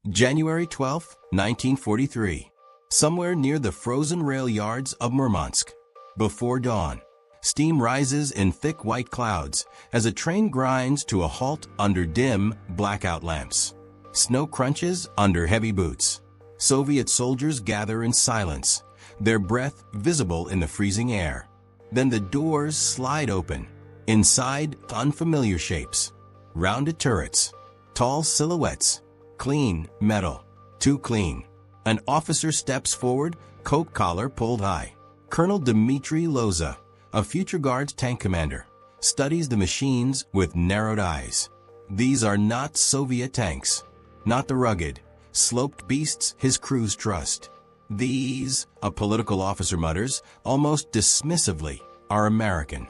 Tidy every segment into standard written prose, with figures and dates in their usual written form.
January 12, 1943. Somewhere near the frozen rail yards of Murmansk. Before dawn, steam rises in thick white clouds as a train grinds to a halt under dim, blackout lamps. Snow crunches under heavy boots. Soviet soldiers gather in silence, their breath visible in the freezing air. Then the doors slide open. Inside, unfamiliar shapes. Rounded turrets. Tall silhouettes. Clean metal. Too clean. An officer steps forward, coat collar pulled high. Colonel Dmitry Loza, a future Guards tank commander, studies the machines with narrowed eyes. These are not Soviet tanks. Not the rugged, sloped beasts his crews trust. These, a political officer mutters, almost dismissively, are American.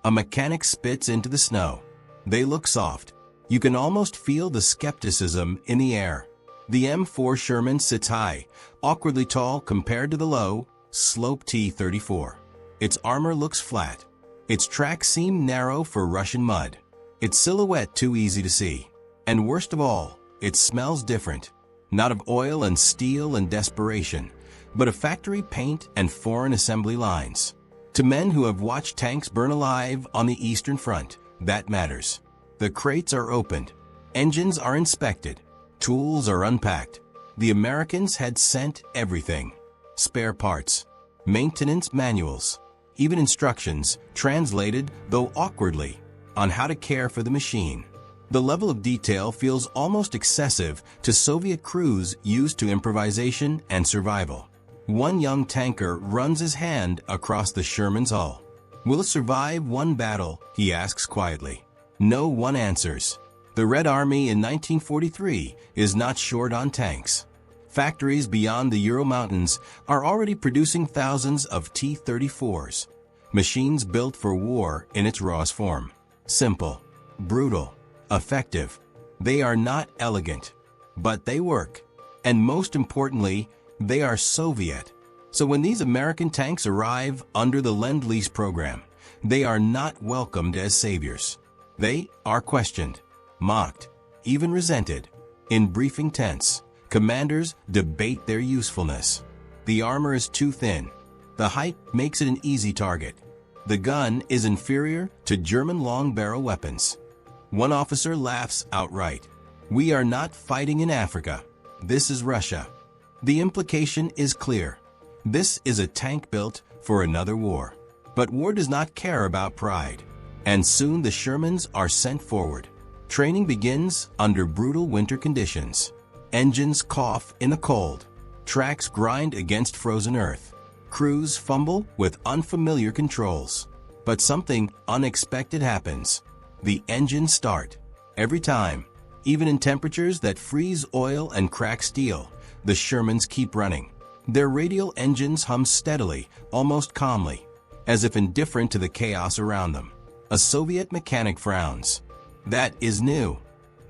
A mechanic spits into the snow. They look soft. You can almost feel the skepticism in the air. The M4 Sherman sits high, awkwardly tall compared to the low, slope T-34. Its armor looks flat. Its tracks seem narrow for Russian mud. Its silhouette too easy to see. And worst of all, it smells different. Not of oil and steel and desperation, but of factory paint and foreign assembly lines. To men who have watched tanks burn alive on the Eastern Front, that matters. The crates are opened. Engines are inspected. Tools are unpacked. The Americans had sent everything. Spare parts, maintenance manuals, even instructions, translated, though awkwardly, on how to care for the machine. The level of detail feels almost excessive to Soviet crews used to improvisation and survival. One young tanker runs his hand across the Sherman's hull. Will it survive one battle? He asks quietly. No one answers. The Red Army in 1943 is not short on tanks. Factories beyond the Ural Mountains are already producing thousands of T-34s, machines built for war in its rawest form. Simple, brutal, effective. They are not elegant, but they work. And most importantly, they are Soviet. So when these American tanks arrive under the Lend-Lease program, they are not welcomed as saviors. They are questioned, mocked, even resented. In briefing tents, commanders debate their usefulness. The armor is too thin. The height makes it an easy target. The gun is inferior to German long-barrel weapons. One officer laughs outright. We are not fighting in Africa. This is Russia. The implication is clear. This is a tank built for another war. But war does not care about pride. And soon the Shermans are sent forward. Training begins under brutal winter conditions. Engines cough in the cold. Tracks grind against frozen earth. Crews fumble with unfamiliar controls. But something unexpected happens. The engines start. Every time, even in temperatures that freeze oil and crack steel, the Shermans keep running. Their radial engines hum steadily, almost calmly, as if indifferent to the chaos around them. A Soviet mechanic frowns. That is new.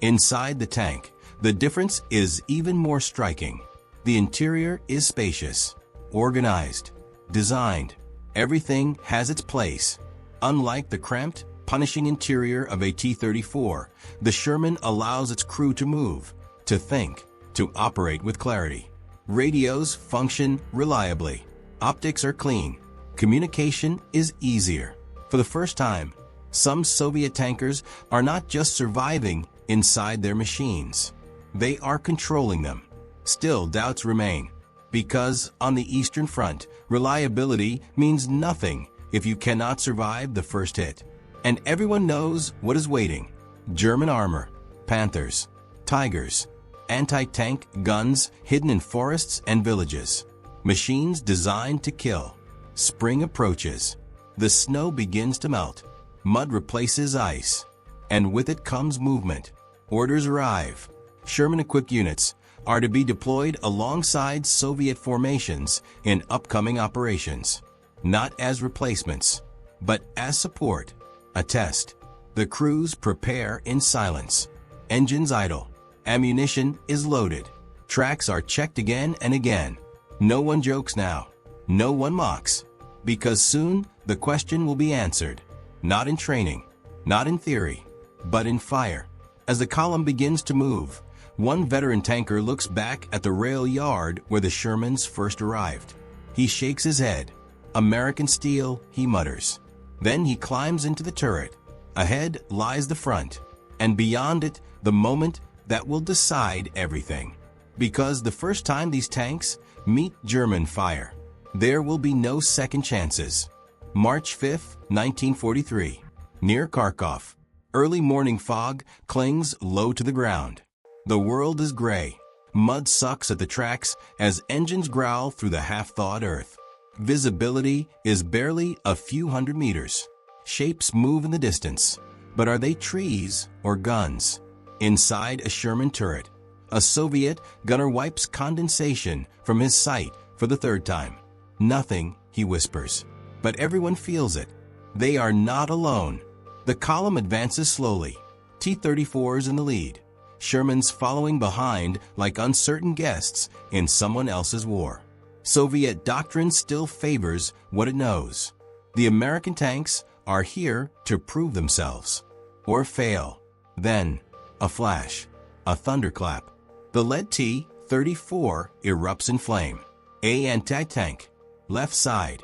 Inside the tank, the difference is even more striking. The interior is spacious, organized, designed. Everything has its place. Unlike the cramped, punishing interior of a T-34, the Sherman allows its crew to move, to think, to operate with clarity. Radios function reliably. Optics are clean. Communication is easier. For the first time, some Soviet tankers are not just surviving inside their machines. They are controlling them. Still, doubts remain, because on the Eastern Front, reliability means nothing if you cannot survive the first hit. And everyone knows what is waiting. German armor, Panthers, Tigers, anti-tank guns hidden in forests and villages. Machines designed to kill. Spring approaches. The snow begins to melt. Mud replaces ice. And with it comes movement. Orders arrive. Sherman-equipped units are to be deployed alongside Soviet formations in upcoming operations. Not as replacements, but as support. A test. The crews prepare in silence. Engines idle. Ammunition is loaded. Tracks are checked again and again. No one jokes now. No one mocks. Because soon the question will be answered. Not in training, not in theory, but in fire. As the column begins to move, One veteran tanker looks back at the rail yard where the Shermans first arrived. He shakes his head. American steel, he mutters. Then he climbs into the turret. Ahead lies the front, and beyond it, the moment that will decide everything. Because the first time these tanks meet German fire, there will be no second chances. March 5, 1943. Near Kharkov, early morning fog clings low to the ground. The world is gray. Mud sucks at the tracks as engines growl through the half-thawed earth. Visibility is barely a few hundred meters. Shapes move in the distance, but are they trees or guns? Inside a Sherman turret, a Soviet gunner wipes condensation from his sight for the third time. Nothing, he whispers, but everyone feels it. They are not alone. The column advances slowly, T-34s in the lead, Shermans following behind like uncertain guests in someone else's war. Soviet doctrine still favors what it knows. The American tanks are here to prove themselves, or fail. Then, a flash, a thunderclap. The lead T-34 erupts in flame. A anti-tank, left side.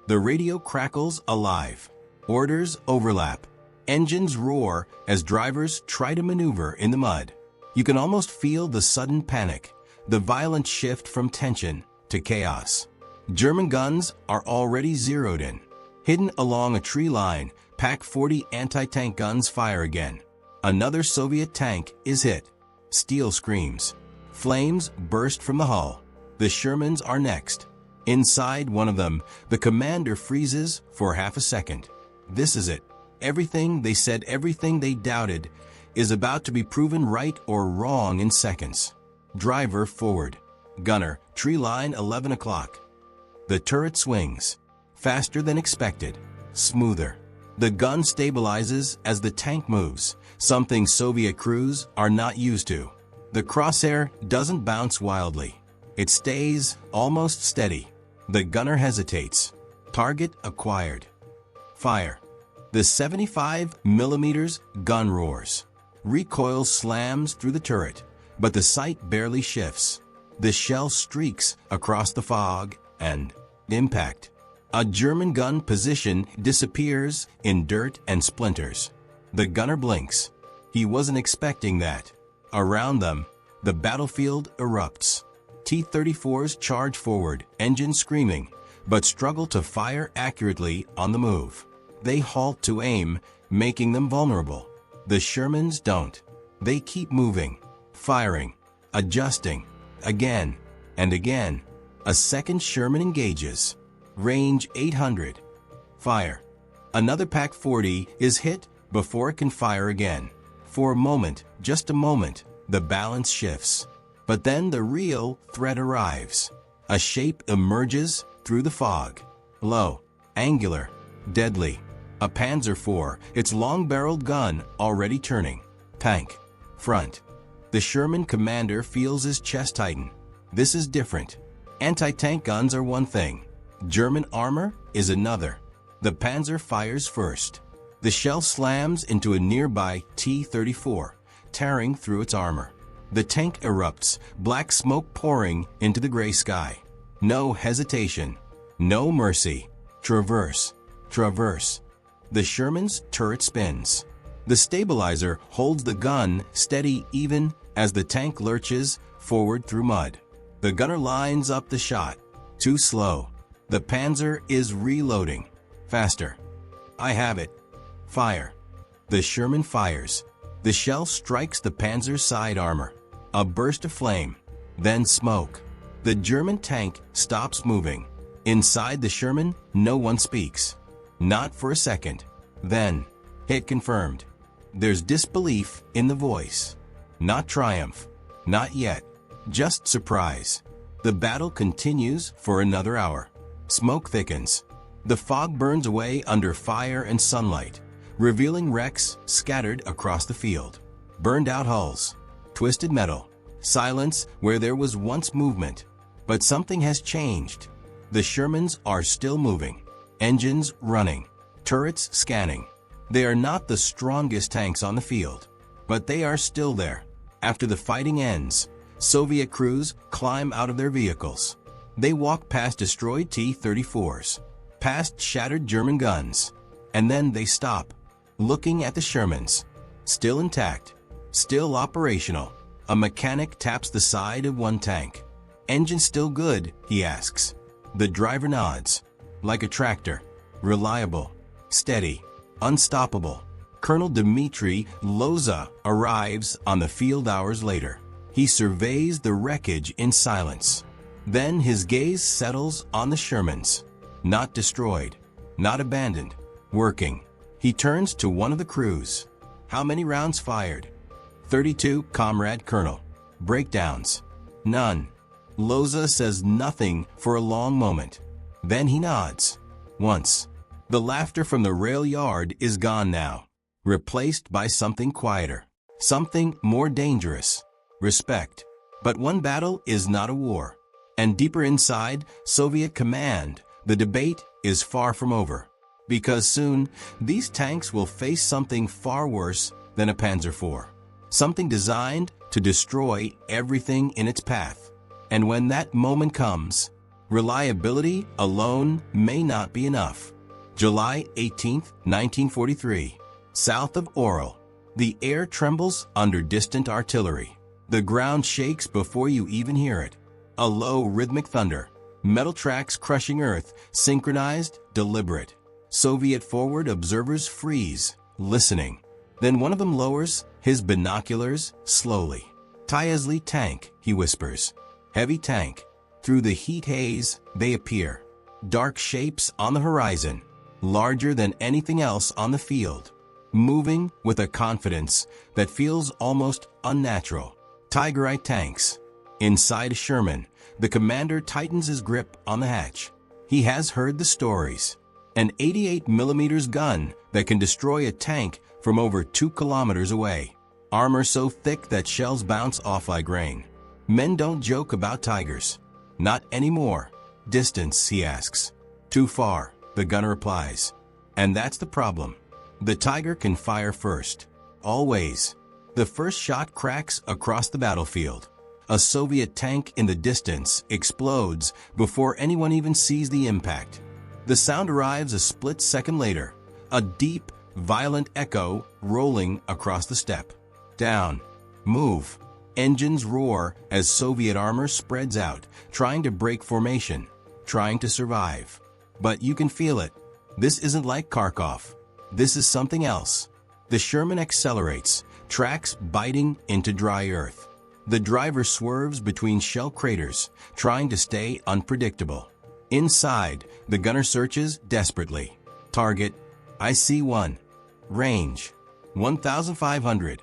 The radio crackles alive. Orders overlap. Engines roar as drivers try to maneuver in the mud. You can almost feel the sudden panic, the violent shift from tension to chaos. German guns are already zeroed in. Hidden along a tree line, Pak-40 anti-tank guns fire again. Another Soviet tank is hit. Steel screams. Flames burst from the hull. The Shermans are next. Inside one of them, the commander freezes for half a second. This is it. Everything they said, everything they doubted, is about to be proven right or wrong in seconds. Driver forward. Gunner, tree line 11 o'clock. The turret swings. Faster than expected. Smoother. The gun stabilizes as the tank moves, something Soviet crews are not used to. The crosshair doesn't bounce wildly. It stays almost steady. The gunner hesitates. Target acquired. Fire. The 75 millimeters gun roars. Recoil slams through the turret, but the sight barely shifts. The shell streaks across the fog and impact. A German gun position disappears in dirt and splinters. The gunner blinks. He wasn't expecting that. Around them, the battlefield erupts. T-34s charge forward, engines screaming, but struggle to fire accurately on the move. They halt to aim, making them vulnerable. The Shermans don't. They keep moving, firing, adjusting, again and again. A second Sherman engages. Range 800. Fire. Another Pak-40 is hit before it can fire again. For a moment, just a moment, the balance shifts. But then the real threat arrives. A shape emerges through the fog. Low, angular, deadly. A Panzer IV, its long-barreled gun already turning. Tank. Front. The Sherman commander feels his chest tighten. This is different. Anti-tank guns are one thing. German armor is another. The Panzer fires first. The shell slams into a nearby T-34, tearing through its armor. The tank erupts, black smoke pouring into the gray sky. No hesitation. No mercy. Traverse. Traverse. The Sherman's turret spins. The stabilizer holds the gun steady even as the tank lurches forward through mud. The gunner lines up the shot. Too slow. The Panzer is reloading. Faster. I have it. Fire. The Sherman fires. The shell strikes the Panzer's side armor. A burst of flame. Then smoke. The German tank stops moving. Inside the Sherman, no one speaks. Not for a second. Then, hit confirmed. There's disbelief in the voice. Not triumph. Not yet. Just surprise. The battle continues for another hour. Smoke thickens. The fog burns away under fire and sunlight, revealing wrecks scattered across the field. Burned out hulls. Twisted metal. Silence where there was once movement. But something has changed. The Shermans are still moving. Engines running. Turrets scanning. They are not the strongest tanks on the field, but they are still there. After the fighting ends, Soviet crews climb out of their vehicles. They walk past destroyed T-34s, past shattered German guns, and then they stop, looking at the Shermans. Still intact, still operational. A mechanic taps the side of one tank. "Engine still good?" he asks. The driver nods. "Like a tractor. Reliable, steady, unstoppable." Colonel Dmitry Loza arrives on the field hours later. He surveys the wreckage in silence. Then his gaze settles on the Shermans. Not destroyed, not abandoned, working. He turns to one of the crews. "How many rounds fired?" 32, Comrade Colonel. "Breakdowns?" "None." Loza says nothing for a long moment. Then he nods. Once. The laughter from the rail yard is gone now, replaced by something quieter, something more dangerous. Respect. But one battle is not a war. And deeper inside Soviet command, the debate is far from over. Because soon, these tanks will face something far worse than a Panzer IV. Something designed to destroy everything in its path. And when that moment comes, reliability alone may not be enough. July 18, 1943. South of Orel. The air trembles under distant artillery. The ground shakes before you even hear it. A low rhythmic thunder. Metal tracks crushing earth, synchronized, deliberate. Soviet forward observers freeze, listening. Then one of them lowers his binoculars slowly. "Tyazli tank," he whispers. "Heavy tank." Through the heat haze, they appear. Dark shapes on the horizon, larger than anything else on the field. Moving with a confidence that feels almost unnatural. Tigerite tanks. Inside a Sherman, the commander tightens his grip on the hatch. He has heard the stories. An 88mm gun that can destroy a tank from over 2 kilometers away. Armor so thick that shells bounce off like rain. Men don't joke about Tigers. Not anymore. "Distance?" he asks. "Too far," the gunner replies. And that's the problem. The Tiger can fire first. Always. The first shot cracks across the battlefield. A Soviet tank in the distance explodes before anyone even sees the impact. The sound arrives a split second later, a deep, violent echo rolling across the steppe. Down. Move. Engines roar as Soviet armor spreads out, trying to break formation, trying to survive. But you can feel it. This isn't like Kharkov. This is something else. The Sherman accelerates, tracks biting into dry earth. The driver swerves between shell craters, trying to stay unpredictable. Inside, the gunner searches desperately. Target: "I see one." Range: 1,500.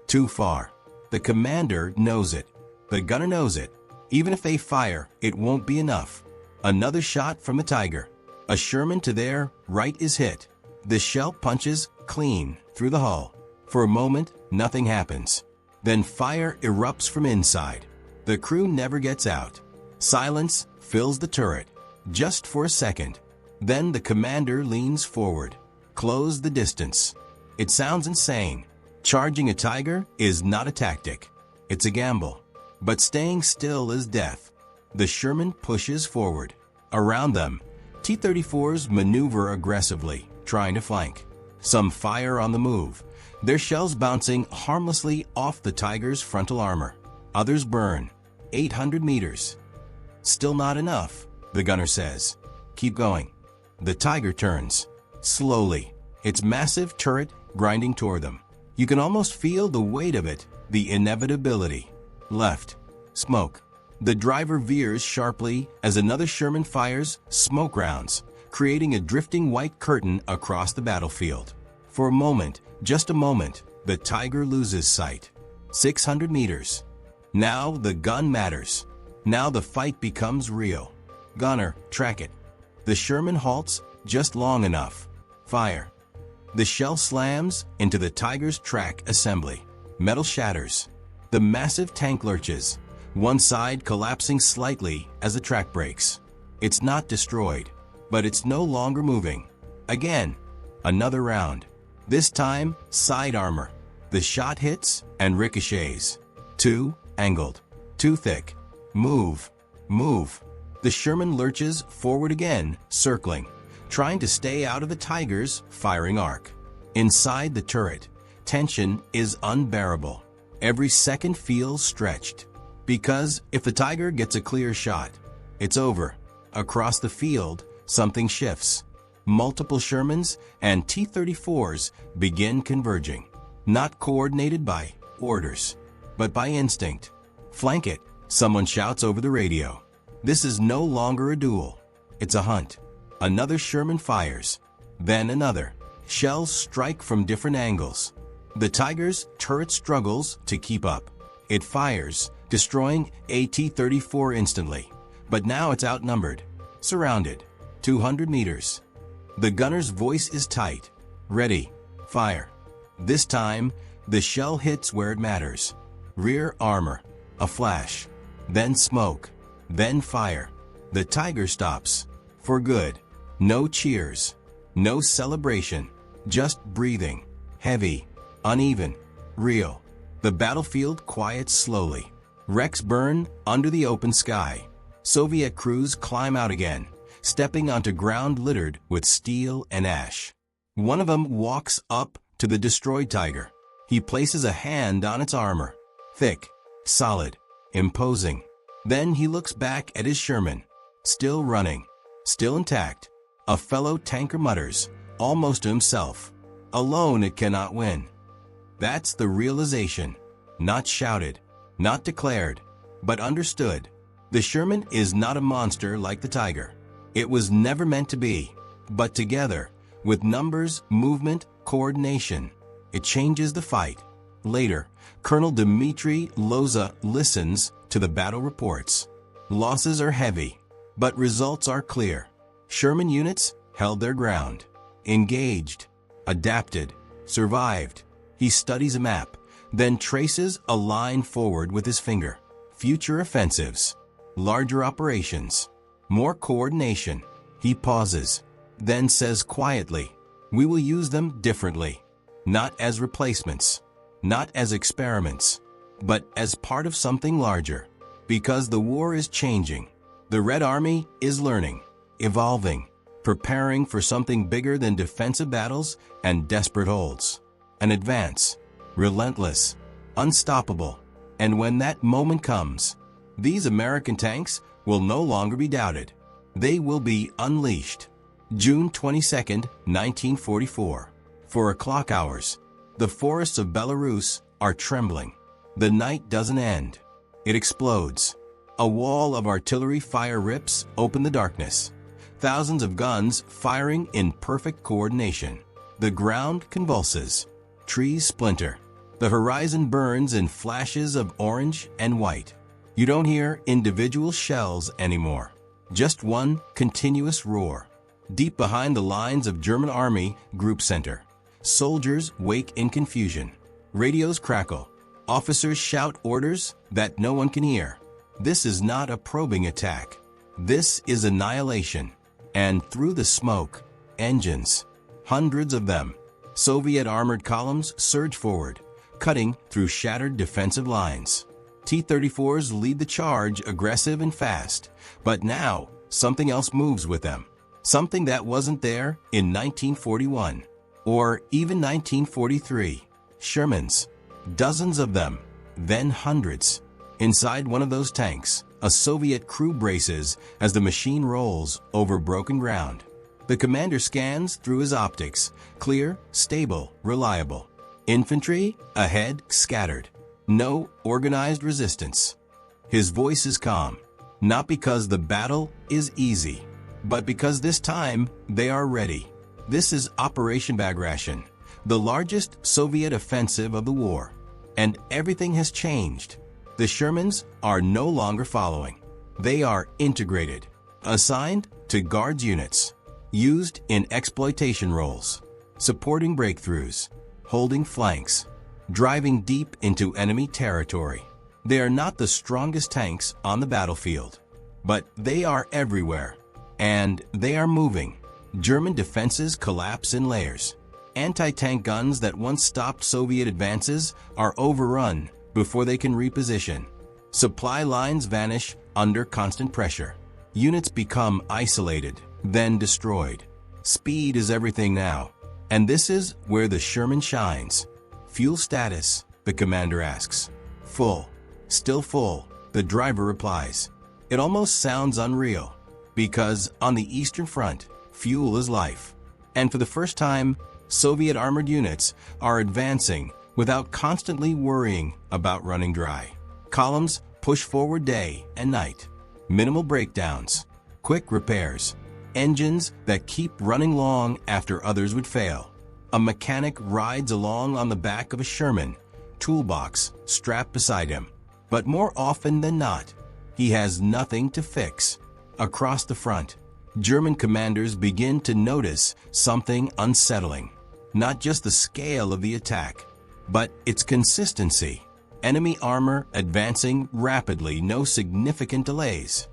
Too far. The commander knows it. The gunner knows it. Even if they fire, it won't be enough. Another shot from the Tiger. A Sherman to their right is hit. The shell punches clean through the hull. For a moment, nothing happens. Then fire erupts from inside. The crew never gets out. Silence fills the turret. Just for a second. Then the commander leans forward. Close the distance. It sounds insane. Charging a Tiger is not a tactic. It's a gamble. But staying still is death. The Sherman pushes forward. Around them, T-34s maneuver aggressively, trying to flank. Some fire on the move, their shells bouncing harmlessly off the Tiger's frontal armor. Others burn. 800 meters. "Still not enough," the gunner says. "Keep going." The Tiger turns. Slowly, its massive turret grinding toward them. You can almost feel the weight of it, the inevitability. Left. Smoke. The driver veers sharply as another Sherman fires smoke rounds, creating a drifting white curtain across the battlefield. For a moment, just a moment, the Tiger loses sight. 600 meters. Now the gun matters. Now the fight becomes real. Gunner, track it. The Sherman halts just long enough. Fire. The shell slams into the Tiger's track assembly. Metal shatters. The massive tank lurches, one side collapsing slightly as the track breaks. It's not destroyed, but it's no longer moving. Again, another round. This time, side armor. The shot hits and ricochets. Too angled. Too thick. Move. Move. The Sherman lurches forward again, circling, trying to stay out of the Tiger's firing arc. Inside the turret, tension is unbearable. Every second feels stretched. Because if the Tiger gets a clear shot, it's over. Across the field, something shifts. Multiple Shermans and T-34s begin converging, not coordinated by orders, but by instinct. Flank it, someone shouts over the radio. This is no longer a duel. It's a hunt. Another Sherman fires, then another. Shells strike from different angles. The Tiger's turret struggles to keep up. It fires, destroying a T-34 instantly. But now it's outnumbered, surrounded, 200 meters. The gunner's voice is tight. Ready. Fire. This time, the shell hits where it matters. Rear armor. A flash. Then smoke. Then fire. The Tiger stops. For good. No cheers. No celebration. Just breathing. Heavy. Uneven. Real. The battlefield quiets slowly. Wrecks burn under the open sky. Soviet crews climb out again, stepping onto ground littered with steel and ash. One of them walks up to the destroyed Tiger. He places a hand on its armor. Thick, solid, imposing. Then he looks back at his Sherman. Still running, still intact. A fellow tanker mutters, almost to himself, "Alone it cannot win." That's the realization. Not shouted, not declared, but understood. The Sherman is not a monster like the Tiger. It was never meant to be. But together, with numbers, movement, coordination, it changes the fight. Later, Colonel Dmitry Loza listens to the battle reports. Losses are heavy, but results are clear. Sherman units held their ground, engaged, adapted, survived. He studies a map, then traces a line forward with his finger. Future offensives, larger operations, more coordination. He pauses, then says quietly, "We will use them differently, not as replacements, not as experiments, but as part of something larger. Because the war is changing. The Red Army is learning, evolving, preparing for something bigger than defensive battles and desperate holds. An advance, relentless, unstoppable. And when that moment comes, these American tanks will no longer be doubted. They will be unleashed." June 22, 1944. 4 o'clock hours. The forests of Belarus are trembling. The night doesn't end. It explodes. A wall of artillery fire rips open the darkness. Thousands of guns firing in perfect coordination. The ground convulses. Trees splinter. The horizon burns in flashes of orange and white. You don't hear individual shells anymore. Just one continuous roar. Deep behind the lines of German Army Group Center, soldiers wake in confusion. Radios crackle. Officers shout orders that no one can hear. This is not a probing attack. This is annihilation. And through the smoke, engines, hundreds of them, Soviet armored columns surge forward, cutting through shattered defensive lines. T-34s lead the charge, aggressive and fast. But now, something else moves with them. Something that wasn't there in 1941, or even 1943. Shermans. Dozens of them, then hundreds. Inside one of those tanks, a Soviet crew braces as the machine rolls over broken ground. The commander scans through his optics. Clear, stable, reliable. Infantry ahead, scattered. No organized resistance. His voice is calm, not because the battle is easy, but because this time they are ready. This is Operation Bagration, the largest Soviet offensive of the war. And everything has changed. The Shermans are no longer following. They are integrated, assigned to guards units, used in exploitation roles, supporting breakthroughs, holding flanks, driving deep into enemy territory. They are not the strongest tanks on the battlefield, but they are everywhere, and they are moving. German defenses collapse in layers. Anti-tank guns that once stopped Soviet advances are overrun before they can reposition. Supply lines vanish under constant pressure. Units become isolated, then destroyed. Speed is everything now. And this is where the Sherman shines. Fuel status, the commander asks. Full. Still full, the driver replies. It almost sounds unreal, because on the Eastern Front, fuel is life. And for the first time, Soviet armored units are advancing without constantly worrying about running dry. Columns push forward day and night. Minimal breakdowns, quick repairs, engines that keep running long after others would fail. A mechanic rides along on the back of a Sherman, toolbox strapped beside him. But more often than not, he has nothing to fix. Across the front, German commanders begin to notice something unsettling. Not just the scale of the attack, but its consistency. Enemy armor advancing rapidly, no significant delays.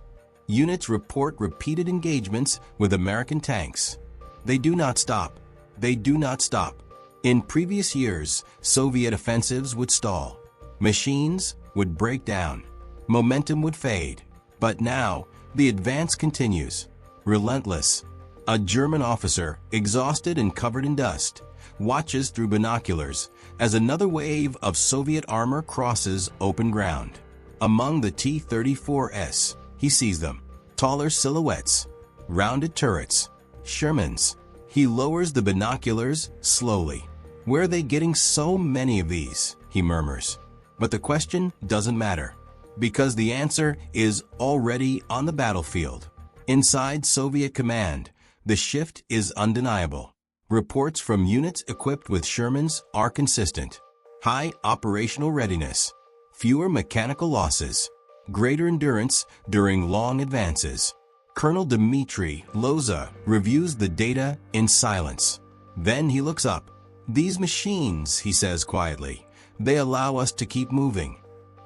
Units report repeated engagements with American tanks. They do not stop. They do not stop. In previous years, Soviet offensives would stall. Machines would break down. Momentum would fade. But now, the advance continues. Relentless. A German officer, exhausted and covered in dust, watches through binoculars as another wave of Soviet armor crosses open ground. Among the T-34s, he sees them. Taller silhouettes, rounded turrets, Shermans. He lowers the binoculars slowly. Where are they getting so many of these? He murmurs. But the question doesn't matter, because the answer is already on the battlefield. Inside Soviet command, the shift is undeniable. Reports from units equipped with Shermans are consistent. High operational readiness, fewer mechanical losses, greater endurance during long advances. Colonel Dmitry Loza reviews the data in silence. Then he looks up. These machines, he says quietly, they allow us to keep moving.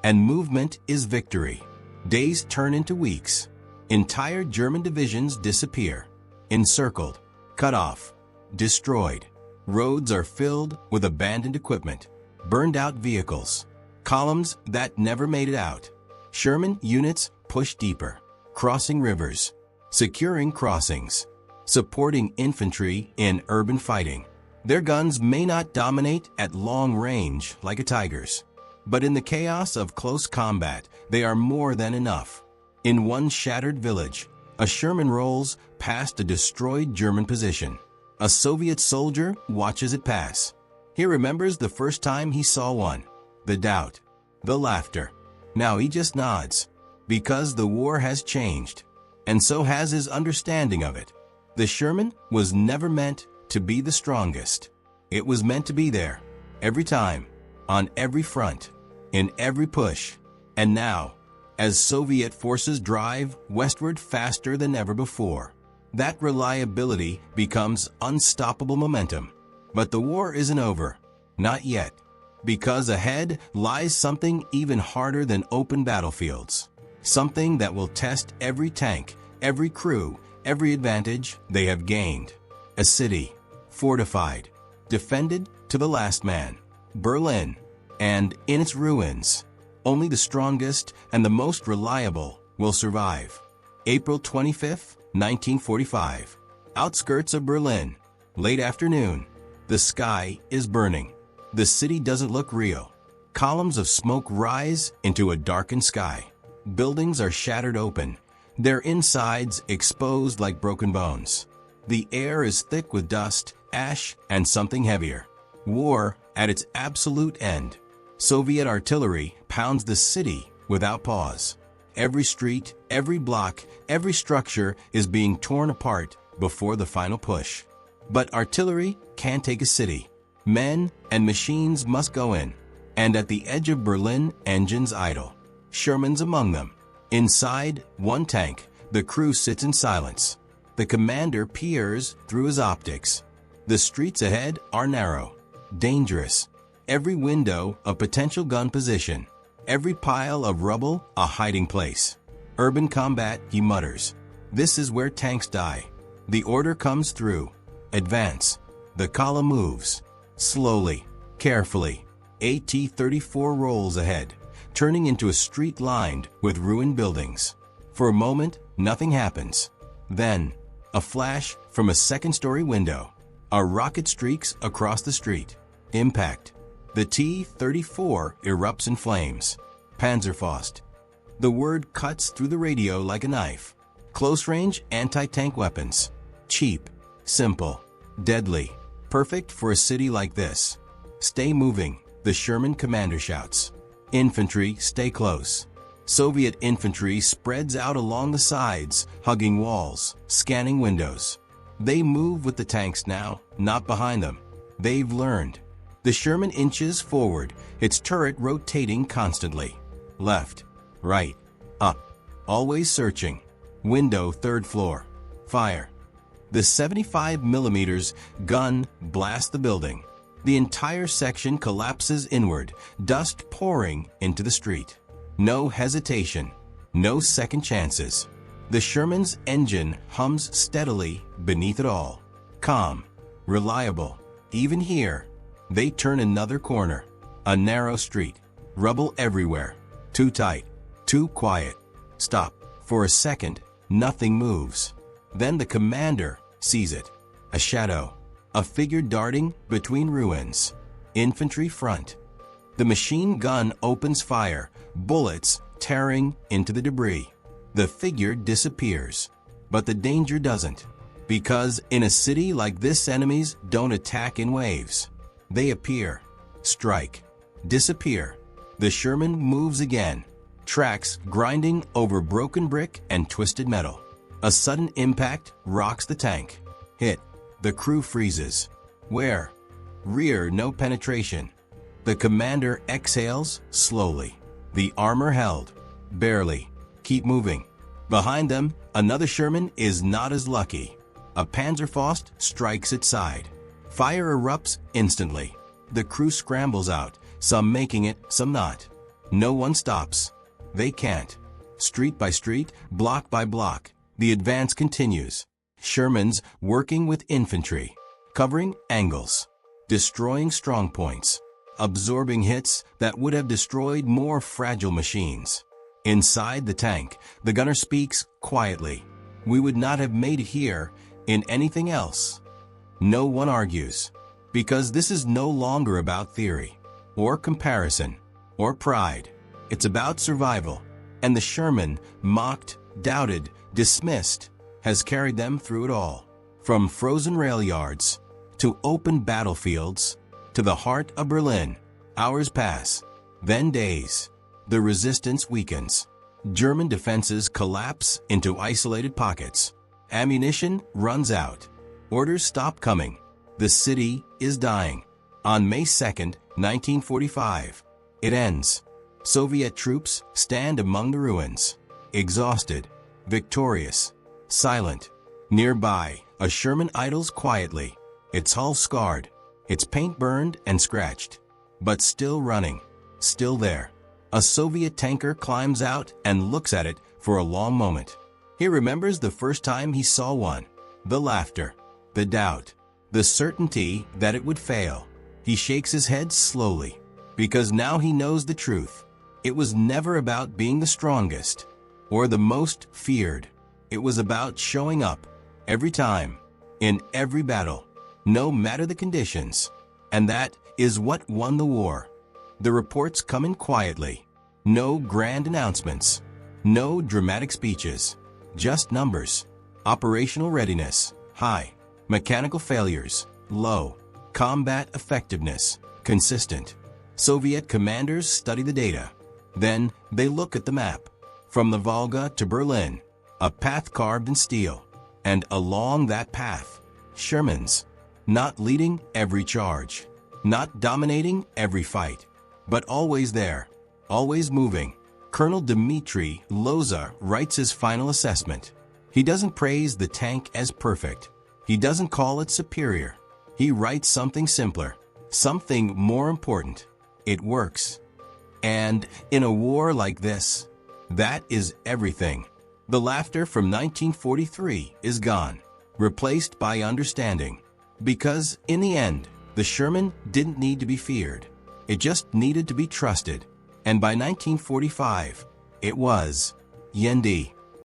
And movement is victory. Days turn into weeks. Entire German divisions disappear. Encircled, cut off, destroyed. Roads are filled with abandoned equipment, burned out vehicles, columns that never made it out. Sherman units push deeper, crossing rivers, securing crossings, supporting infantry in urban fighting. Their guns may not dominate at long range like a tiger's, but in the chaos of close combat, they are more than enough. In one shattered village, a Sherman rolls past a destroyed German position. A Soviet soldier watches it pass. He remembers the first time he saw one, the doubt, the laughter. Now he just nods, because the war has changed, and so has his understanding of it. The Sherman was never meant to be the strongest. It was meant to be there, every time, on every front, in every push. And now, as Soviet forces drive westward faster than ever before, that reliability becomes unstoppable momentum. But the war isn't over. Not yet. Because ahead lies something even harder than open battlefields. Something that will test every tank, every crew, every advantage they have gained. A city, fortified, defended to the last man. Berlin. And in its ruins, only the strongest and the most reliable will survive. April 25th, 1945. Outskirts of Berlin. Late afternoon. The sky is burning. The city doesn't look real. Columns of smoke rise into a darkened sky. Buildings are shattered open, their insides exposed like broken bones. The air is thick with dust, ash, and something heavier. War at its absolute end. Soviet artillery pounds the city without pause. Every street, every block, every structure is being torn apart before the final push. But artillery can't take a city. Men and machines must go in. And at the edge of Berlin, engines idle. Sherman's among them. Inside one tank, the crew sits in silence. The commander peers through his optics. The streets ahead are narrow, dangerous. Every window a potential gun position. Every pile of rubble a hiding place. Urban combat, he mutters. This is where tanks die. The order comes through. Advance. The column moves. Slowly, carefully. AT-34 rolls ahead, turning into a street lined with ruined buildings. For a moment, nothing happens. Then, a flash from a second-story window. A rocket streaks across the street. Impact. The T-34 erupts in flames. Panzerfaust. The word cuts through the radio like a knife. Close-range anti-tank weapons. Cheap, simple, deadly. Perfect for a city like this. Stay moving, the Sherman commander shouts. Infantry, stay close. Soviet infantry spreads out along the sides, hugging walls, scanning windows. They move with the tanks now, not behind them. They've learned. The Sherman inches forward, its turret rotating constantly. Left, right, up. Always searching. Window, third floor. Fire. The 75mm gun blasts the building. The entire section collapses inward, dust pouring into the street. No hesitation, no second chances. The Sherman's engine hums steadily beneath it all. Calm, reliable. Even here, they turn another corner. A narrow street. Rubble everywhere. Too tight. Too quiet. Stop. For a second, nothing moves. Then the commander sees it. A shadow. A figure darting between ruins. Infantry front. The machine gun opens fire, bullets tearing into the debris. The figure disappears. But the danger doesn't. Because in a city like this, enemies don't attack in waves. They appear, strike, disappear. The Sherman moves again. Tracks grinding over broken brick and twisted metal. A sudden impact rocks the tank. Hit. The crew freezes. Where? Rear, no penetration. The commander exhales slowly. The armor held. Barely. Keep moving. Behind them, another Sherman is not as lucky. A Panzerfaust strikes its side. Fire erupts instantly. The crew scrambles out, some making it, some not. No one stops. They can't. Street by street, block by block, the advance continues. Shermans working with infantry, covering angles, destroying strong points, absorbing hits that would have destroyed more fragile machines. Inside the tank, the gunner speaks quietly. We would not have made it here in anything else. No one argues, because this is no longer about theory, or comparison, or pride. It's about survival, and the Sherman, mocked, doubted, dismissed, has carried them through it all. From frozen rail yards, to open battlefields, to the heart of Berlin. Hours pass, then days. The resistance weakens. German defenses collapse into isolated pockets. Ammunition runs out. Orders stop coming. The city is dying. On May 2nd, 1945, it ends. Soviet troops stand among the ruins, exhausted, victorious, silent. Nearby, a Sherman idles quietly, its hull scarred, its paint burned and scratched, but still running, still there. A Soviet tanker climbs out and looks at it for a long moment. He remembers the first time he saw one, the laughter, the doubt, the certainty that it would fail. He shakes his head slowly, because now he knows the truth. It was never about being the strongest or the most feared. It was about showing up every time, in every battle, no matter the conditions. And that is what won the war. The reports come in quietly. No grand announcements. No dramatic speeches. Just numbers. Operational readiness, high. Mechanical failures, low. Combat effectiveness, consistent. Soviet commanders study the data. Then they look at the map. From the Volga to Berlin, a path carved in steel. And along that path, Shermans, not leading every charge, not dominating every fight, but always there, always moving. Colonel Dmitry Loza writes his final assessment. He doesn't praise the tank as perfect. He doesn't call it superior. He writes something simpler, something more important. It works. And in a war like this, that is everything. The laughter from 1943 is gone, replaced by understanding. Because in the end, the Sherman didn't need to be feared. It just needed to be trusted. And by 1945, it was. Yendi.